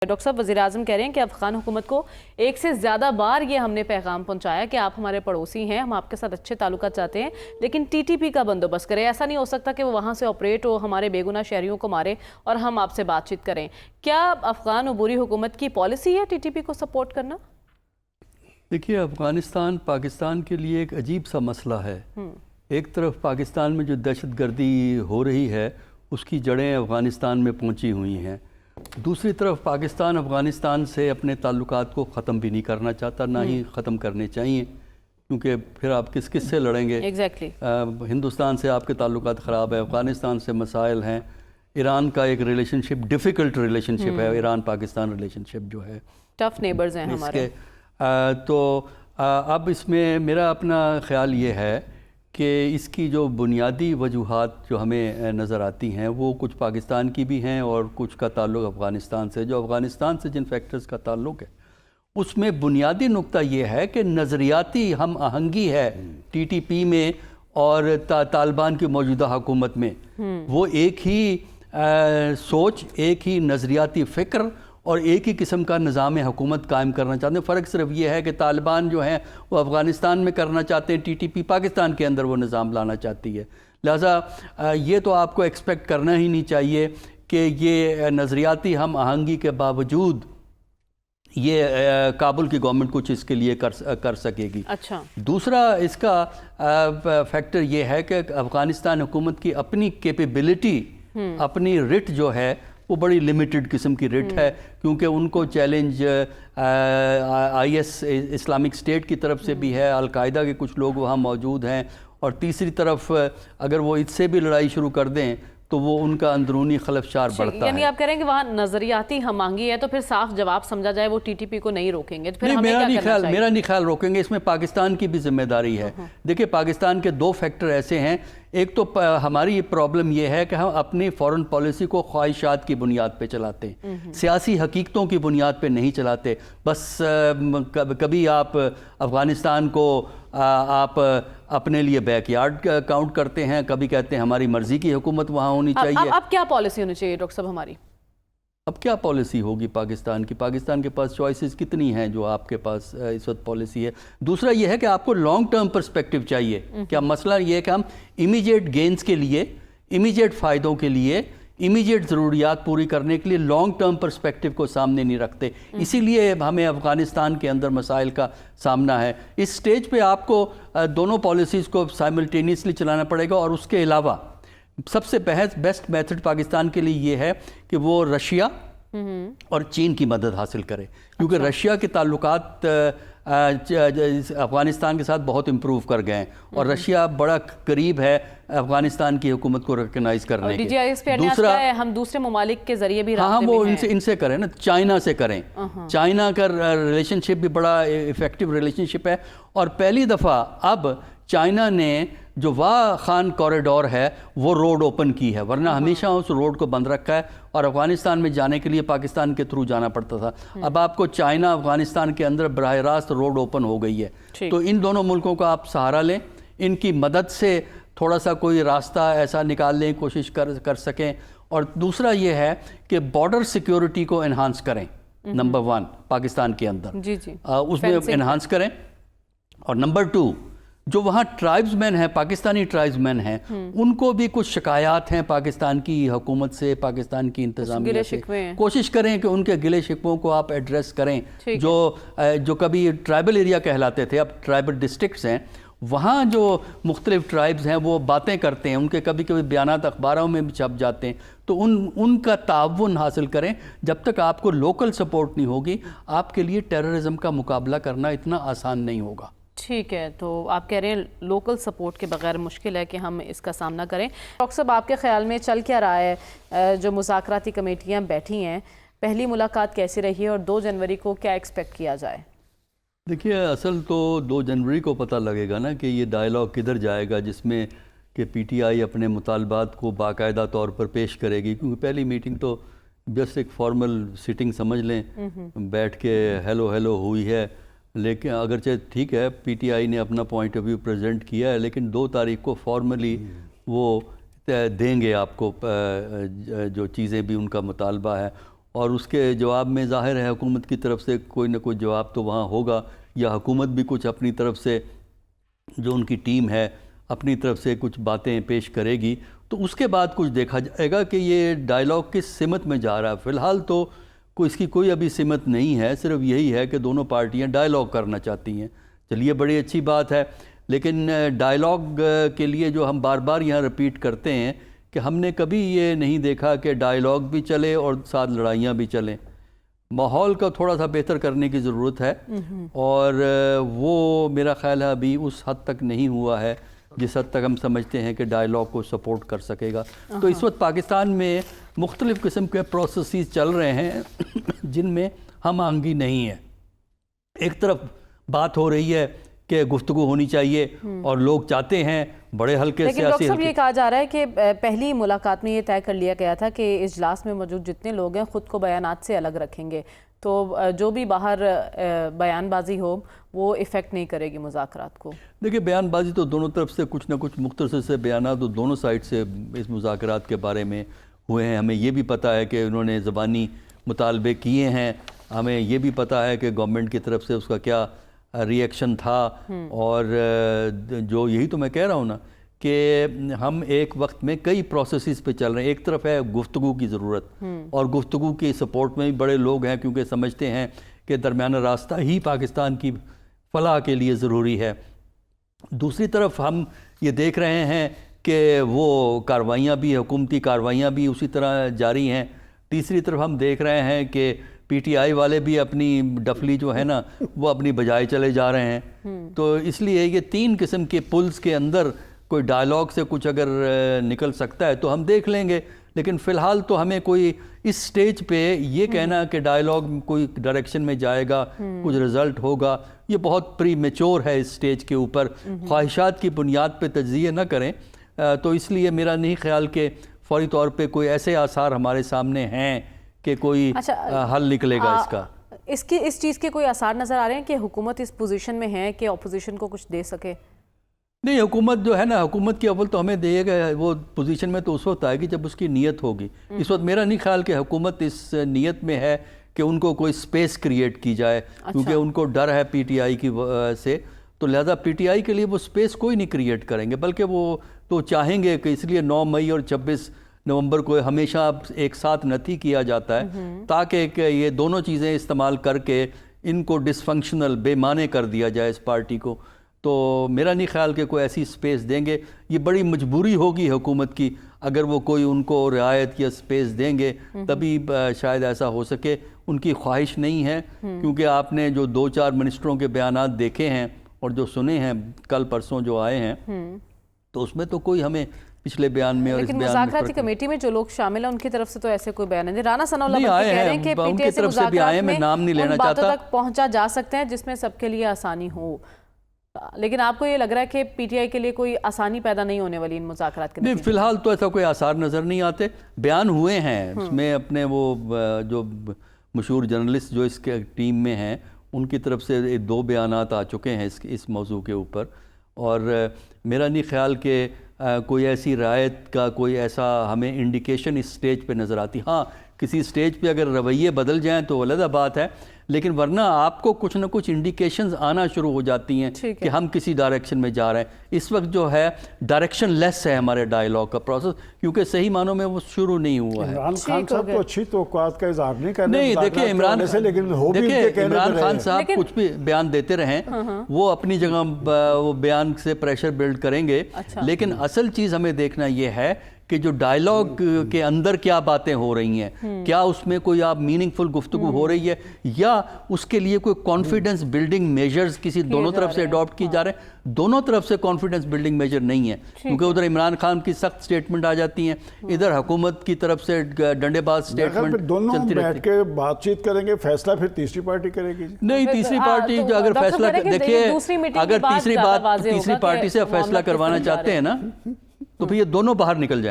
Doctor صاحب وزیراعظم کہہ رہے ہیں کہ افغان حکومت کو ایک سے زیادہ بار یہ ہم نے پیغام پہنچایا کہ آپ ہمارے پڑوسی ہیں، ہم آپ کے ساتھ اچھے تعلقات چاہتے ہیں، لیکن ٹی ٹی پی کا بندوبست کریں۔ ایسا نہیں ہو سکتا کہ وہ وہاں سے آپریٹ ہو، ہمارے بے گناہ شہریوں کو مارے اور ہم آپ سے بات چیت کریں۔ کیا افغان عبوری حکومت کی پالیسی ہے ٹی ٹی پی کو سپورٹ کرنا؟ دیکھیے، افغانستان پاکستان کے لیے ایک عجیب سا مسئلہ ہے۔ ایک طرف پاکستان میں جو دہشت گردی ہو رہی ہے اس کی جڑیں افغانستان میں پہنچی ہوئی ہیں، دوسری طرف پاکستان افغانستان سے اپنے تعلقات کو ختم بھی نہیں کرنا چاہتا، نہ ہی ختم کرنے چاہیے، کیونکہ پھر آپ کس سے لڑیں گے؟ ہندوستان سے آپ کے تعلقات خراب ہیں، افغانستان سے مسائل ہیں، ایران کا ایک ریلیشن شپ ڈیفیکلٹ ریلیشن شپ ہے، ایران پاکستان ریلیشن شپ جو ہے ٹف نیبرز ہیں ہمارے۔ تو اب اس میں میرا اپنا خیال یہ ہے کہ اس کی جو بنیادی وجوہات جو ہمیں نظر آتی ہیں وہ کچھ پاکستان کی بھی ہیں اور کچھ کا تعلق افغانستان سے۔ جو افغانستان سے جن فیکٹرز کا تعلق ہے اس میں بنیادی نقطہ یہ ہے کہ نظریاتی ہم آہنگی ہے ٹی ٹی پی میں اور طالبان کی موجودہ حکومت میں۔ وہ ایک ہی سوچ، ایک ہی نظریاتی فکر اور ایک ہی قسم کا نظام حکومت قائم کرنا چاہتے ہیں۔ فرق صرف یہ ہے کہ طالبان جو ہیں وہ افغانستان میں کرنا چاہتے ہیں، ٹی ٹی پی پاکستان کے اندر وہ نظام لانا چاہتی ہے۔ لہٰذا یہ تو آپ کو ایکسپیکٹ کرنا ہی نہیں چاہیے کہ یہ نظریاتی ہم آہنگی کے باوجود یہ کابل کی گورنمنٹ کچھ اس کے لیے کر سکے گی۔ اچھا، دوسرا اس کا فیکٹر یہ ہے کہ افغانستان حکومت کی اپنی کیپیبلٹی، اپنی رٹ جو ہے وہ بڑی لیمیٹڈ قسم کی رٹ ہے، کیونکہ ان کو challenge I S Islamic state کی طرف سے بھی ہے، القاعدہ کے کچھ لوگ وہاں موجود ہیں، اور تیسری طرف اگر وہ اس سے بھی لڑائی شروع کر دیں تو وہ ان کا اندرونی خلفشار بڑھتا ہے۔ یعنی آپ کہہ رہے ہیں کہ وہاں نظریاتی ہم آہنگی ہے تو پھر صاف جواب سمجھا جائے وہ ٹی ٹی پی کو نہیں روکیں گے، میرا نہیں خیال روکیں گے، اس میں پاکستان کی بھی ذمہ داری ہے۔ دیکھیں، پاکستان کے دو فیکٹر ایسے ہیں، ایک تو ہماری پرابلم یہ ہے کہ ہم اپنی فورن پالیسی کو خواہشات کی بنیاد پہ چلاتے ہیں، سیاسی حقیقتوں کی بنیاد پہ نہیں چلاتے۔ بس کبھی آپ افغانستان کو آپ اپنے لیے بیک یارڈ کاؤنٹ کرتے ہیں، کبھی کہتے ہیں ہماری مرضی کی حکومت وہاں ہونی چاہیے۔ اب کیا پالیسی ہونی چاہیے ڈاکٹر صاحب ہماری؟ اب کیا پالیسی ہوگی پاکستان کی؟ پاکستان کے پاس چوائسز کتنی ہیں جو آپ کے پاس اس وقت پالیسی ہے؟ دوسرا یہ ہے کہ آپ کو لانگ ٹرم پرسپیکٹیو چاہیے۔ کیا مسئلہ یہ ہے کہ ہم امیجیٹ گینز کے لیے، امیجیٹ فائدوں کے لیے، امیجیٹ ضروریات پوری کرنے کے لیے لانگ ٹرم پرسپیکٹیو کو سامنے نہیں رکھتے، اسی لیے ہمیں افغانستان کے اندر مسائل کا سامنا ہے۔ اس سٹیج پہ آپ کو دونوں پالیسیز کو سائملٹینیسلی چلانا پڑے گا، اور اس کے علاوہ سب سے بیسٹ میتھڈ پاکستان کے لیے یہ ہے کہ وہ رشیا اور چین کی مدد حاصل کرے، کیونکہ رشیا کے تعلقات افغانستان کے ساتھ بہت امپروو کر گئے ہیں، اور رشیا بڑا قریب ہے افغانستان کی حکومت کو ریکگنائز کرنے کے۔ دوسرا ہم دوسرے ممالک کے ذریعے بھی ہاں وہ ان سے کریں نا، چائنا سے کریں۔ چائنا کا ریلیشن شپ بھی بڑا ایفیکٹو ریلیشن شپ ہے، اور پہلی دفعہ اب چائنا نے جو واہ خان کوریڈور ہے وہ روڈ اوپن کی ہے، ورنہ ہمیشہ اس روڈ کو بند رکھا ہے اور افغانستان میں جانے کے لیے پاکستان کے تھرو جانا پڑتا تھا۔ اب آپ کو چائنا افغانستان کے اندر براہ راست روڈ اوپن ہو گئی ہے، تو ان دونوں ملکوں کا آپ سہارا لیں، ان کی مدد سے تھوڑا سا کوئی راستہ ایسا نکال لیں، کوشش کر سکیں۔ اور دوسرا یہ ہے کہ بارڈر سیکیورٹی کو انہانس کریں، نمبر 1 پاکستان کے اندر اس میں انہانس کریں، اور نمبر 2 جو وہاں ٹرائبز مین ہیں، پاکستانی ٹرائبز مین ہیں، ان کو بھی کچھ شکایات ہیں پاکستان کی حکومت سے، پاکستان کی انتظامیہ سے، کوشش کریں کہ ان کے گلے شکووں کو آپ ایڈریس کریں۔ جو کبھی ٹرائبل ایریا کہلاتے تھے اب ٹرائبل ڈسٹرکٹس ہیں، وہاں جو مختلف ٹرائبز ہیں وہ باتیں کرتے ہیں، ان کے کبھی کبھی بیانات اخباروں میں بھی چھپ جاتے ہیں، تو ان کا تعاون حاصل کریں۔ جب تک آپ کو لوکل سپورٹ نہیں ہوگی، آپ کے لیے ٹیررزم کا مقابلہ کرنا اتنا آسان نہیں ہوگا۔ ٹھیک ہے، تو آپ کہہ رہے ہیں لوکل سپورٹ کے بغیر مشکل ہے کہ ہم اس کا سامنا کریں۔ ڈاکٹر صاحب، آپ کے خیال میں چل کیا رہا ہے؟ جو مذاکراتی کمیٹیاں بیٹھی ہیں، پہلی ملاقات کیسی رہی ہے اور 2 جنوری کو کیا ایکسپیکٹ کیا جائے؟ دیکھیے، اصل تو 2 جنوری کو پتہ لگے گا نا کہ یہ ڈائیلاگ کدھر جائے گا، جس میں کہ پی ٹی آئی اپنے مطالبات کو باقاعدہ طور پر پیش کرے گی، کیونکہ پہلی میٹنگ تو جسٹ ایک فارمل سیٹنگ سمجھ لیں، بیٹھ کے ہیلو ہوئی ہے۔ لیکن اگرچہ ٹھیک ہے پی ٹی آئی نے اپنا پوائنٹ آف ویو پریزنٹ کیا ہے، لیکن 2 تاریخ کو فارملی وہ دیں گے آپ کو جو چیزیں بھی ان کا مطالبہ ہے، اور اس کے جواب میں ظاہر ہے حکومت کی طرف سے کوئی نہ کوئی جواب تو وہاں ہوگا، یا حکومت بھی کچھ اپنی طرف سے، جو ان کی ٹیم ہے اپنی طرف سے کچھ باتیں پیش کرے گی، تو اس کے بعد کچھ دیکھا جائے گا کہ یہ ڈائلاگ کس سمت میں جا رہا ہے۔ فی الحال تو اس کی کوئی ابھی سمت نہیں ہے، صرف یہی ہے کہ دونوں پارٹیاں ڈائلاگ کرنا چاہتی ہیں۔ چلیے بڑی اچھی بات ہے، لیکن ڈائلاگ کے لیے جو ہم بار بار یہاں رپیٹ کرتے ہیں کہ ہم نے کبھی یہ نہیں دیکھا کہ ڈائلاگ بھی چلے اور ساتھ لڑائیاں بھی چلیں۔ ماحول کا تھوڑا سا بہتر کرنے کی ضرورت ہے، اور وہ میرا خیال ہے ابھی اس حد تک نہیں ہوا ہے جس حد تک ہم سمجھتے ہیں کہ ڈائلاگ کو سپورٹ کر سکے گا۔ تو اس وقت پاکستان میں مختلف قسم کے پروسیسز چل رہے ہیں جن میں ہم آہنگی نہیں ہے۔ ایک طرف بات ہو رہی ہے کہ گفتگو ہونی چاہیے اور لوگ چاہتے ہیں بڑے ہلکے لیکن ڈاکٹر سیاسی صاحب یہ کہا جا رہا ہے کہ پہلی ملاقات میں یہ طے کر لیا گیا تھا کہ اجلاس میں موجود جتنے لوگ ہیں خود کو بیانات سے الگ رکھیں گے، تو جو بھی باہر بیان بازی ہو وہ ایفیکٹ نہیں کرے گی مذاکرات کو۔ دیکھیں بیان بازی تو دونوں طرف سے کچھ نہ کچھ مختصر سے بیانات تو دونوں سائڈ سے اس مذاکرات کے بارے میں ہوئے ہیں۔ ہمیں یہ بھی پتہ ہے کہ انہوں نے زبانی مطالبے کیے ہیں، ہمیں یہ بھی پتہ ہے کہ گورنمنٹ کی طرف سے اس کا کیا ری ایکشن تھا، اور جو یہی تو میں کہہ رہا ہوں نا کہ ہم ایک وقت میں کئی پروسیسز پہ چل رہے ہیں۔ ایک طرف ہے گفتگو کی ضرورت، اور گفتگو کی سپورٹ میں بھی بڑے لوگ ہیں کیونکہ سمجھتے ہیں کہ درمیانہ راستہ ہی پاکستان کی فلاح کے لیے ضروری ہے۔ دوسری طرف ہم یہ دیکھ رہے ہیں کہ وہ کارروائیاں بھی، حکومتی کارروائیاں بھی اسی طرح جاری ہیں۔ تیسری طرف ہم دیکھ رہے ہیں کہ پی ٹی آئی والے بھی اپنی ڈفلی جو ہے نا وہ اپنی بجائے چلے جا رہے ہیں۔ تو اس لیے یہ تین قسم کے پلز کے اندر کوئی ڈائلاگ سے کچھ اگر نکل سکتا ہے تو ہم دیکھ لیں گے، لیکن فی الحال تو ہمیں کوئی اس سٹیج پہ یہ کہنا کہ ڈائلاگ کوئی ڈائریکشن میں جائے گا، کچھ رزلٹ ہوگا، یہ بہت پری میچور ہے اس سٹیج کے اوپر۔ خواہشات کی بنیاد پہ تجزیہ نہ کریں، تو اس لیے میرا نہیں خیال کہ فوری طور پہ کوئی ایسے آثار ہمارے سامنے ہیں کہ کوئی حل نکلے گا اس کا۔ اس چیز کے کوئی آثار نظر آ رہے ہیں کہ حکومت اس پوزیشن میں ہے کہ اپوزیشن کو کچھ دے سکے؟ نہیں، حکومت جو ہے نا، حکومت کی اول تو ہمیں دے گا، وہ پوزیشن میں تو اس وقت آئے گی جب اس کی نیت ہوگی۔ اس وقت میرا نہیں خیال کہ حکومت اس نیت میں ہے کہ ان کو کوئی سپیس کریٹ کی جائے، کیونکہ ان کو ڈر ہے پی ٹی آئی کی سے، تو لہذا پی ٹی آئی کے لیے وہ سپیس کوئی نہیں کریٹ کریں گے، بلکہ وہ تو چاہیں گے کہ اس لیے 9 مئی اور 26 نومبر کو ہمیشہ ایک ساتھ نتھی کیا جاتا ہے تاکہ کہ یہ دونوں چیزیں استعمال کر کے ان کو ڈس فنکشنل، بے معنی کر دیا جائے اس پارٹی کو۔ تو میرا نہیں خیال کہ کوئی ایسی سپیس دیں گے، یہ بڑی مجبوری ہوگی حکومت کی، اگر وہ کوئی ان کو رعایت یا سپیس دیں گے تبھی شاید ایسا ہو سکے۔ ان کی خواہش نہیں ہے، کیونکہ آپ نے جو 2-4 منسٹروں کے بیانات دیکھے ہیں اور جو سنے ہیں کل پرسوں جو آئے ہیں، تو اس میں تو کوئی ہمیں پچھلے بیان میں اور اس لیکن بیان میں مذاکراتی کمیٹی میں جو لوگ شامل ہیں ان کی طرف سے تو ایسے کوئی بیان نہیں۔ رانا ثناء اللہ نہیں بلکہ آئے کہہ رہے ہیں ہیں، کہ پی ان ٹی کی آئی سے طرف سے بھی آئے ہیں، میں نام نہیں لینا ان باتوں چاہتا۔ تک پہنچا جا سکتے ہیں جس میں سب کے لیے آسانی ہو، لیکن آپ کو یہ لگ رہا ہے کہ پی ٹی آئی کے لیے کوئی آسانی پیدا نہیں ہونے والی ان مذاکرات کے نہیں، نتیجے؟ فی الحال تو ایسا کوئی آثار نظر نہیں آتے۔ بیان ہوئے ہیں اس میں، اپنے وہ جو مشہور جرنلسٹ جو اس کے ٹیم میں ہیں ان کی طرف سے 2 بیانات آ چکے ہیں اس موضوع کے اوپر، اور میرا نہیں خیال کہ کوئی ایسی رعایت کا کوئی ایسا ہمیں انڈیکیشن اس سٹیج پہ نظر آتی۔ ہاں، کسی سٹیج پہ اگر رویے بدل جائیں تو علیحدہ بات ہے، لیکن ورنہ آپ کو کچھ نہ کچھ انڈیکیشنز آنا شروع ہو جاتی ہیں کہ ہم کسی ڈائریکشن میں جا رہے ہیں۔ اس وقت جو ہے ڈائریکشن لیس ہے ہمارے ڈائیلاگ کا پروسیس، کیونکہ صحیح معنوں میں وہ شروع نہیں ہوا ہے۔ عمران خان صاحب تو اچھی توقعات کا اظہار نہیں کر رہے، نہیں، دیکھیں عمران خان صاحب کچھ بھی بیان دیتے رہیں، وہ اپنی جگہ وہ بیان سے پریشر بلڈ کریں گے، لیکن اصل چیز ہمیں دیکھنا یہ ہے کہ جو ڈائیلاگ کے اندر کیا باتیں ہو رہی ہیں، کیا اس میں کوئی آپ میننگ فل گفتگو ہو رہی ہے، یا اس کے لیے کوئی کانفیڈنس بلڈنگ میجرز کسی دونوں طرف سے اڈاپٹ کی جا رہے ہیں۔ دونوں طرف سے کانفیڈنس بلڈنگ میجر نہیں ہے، کیونکہ ادھر عمران خان کی سخت سٹیٹمنٹ آ جاتی ہیں، ادھر حکومت کی طرف سے ڈنڈے باز سٹیٹمنٹ دونوں بیٹھ کے بات چیت کریں گے، فیصلہ پھر تیسری پارٹی کرے گی۔ نہیں، تیسری پارٹی جو اگر فیصلہ دیکھیے، اگر تیسری پارٹی سے فیصلہ کروانا چاہتے ہیں نا تو پھر یہ دونوں باہر نکل جائیں۔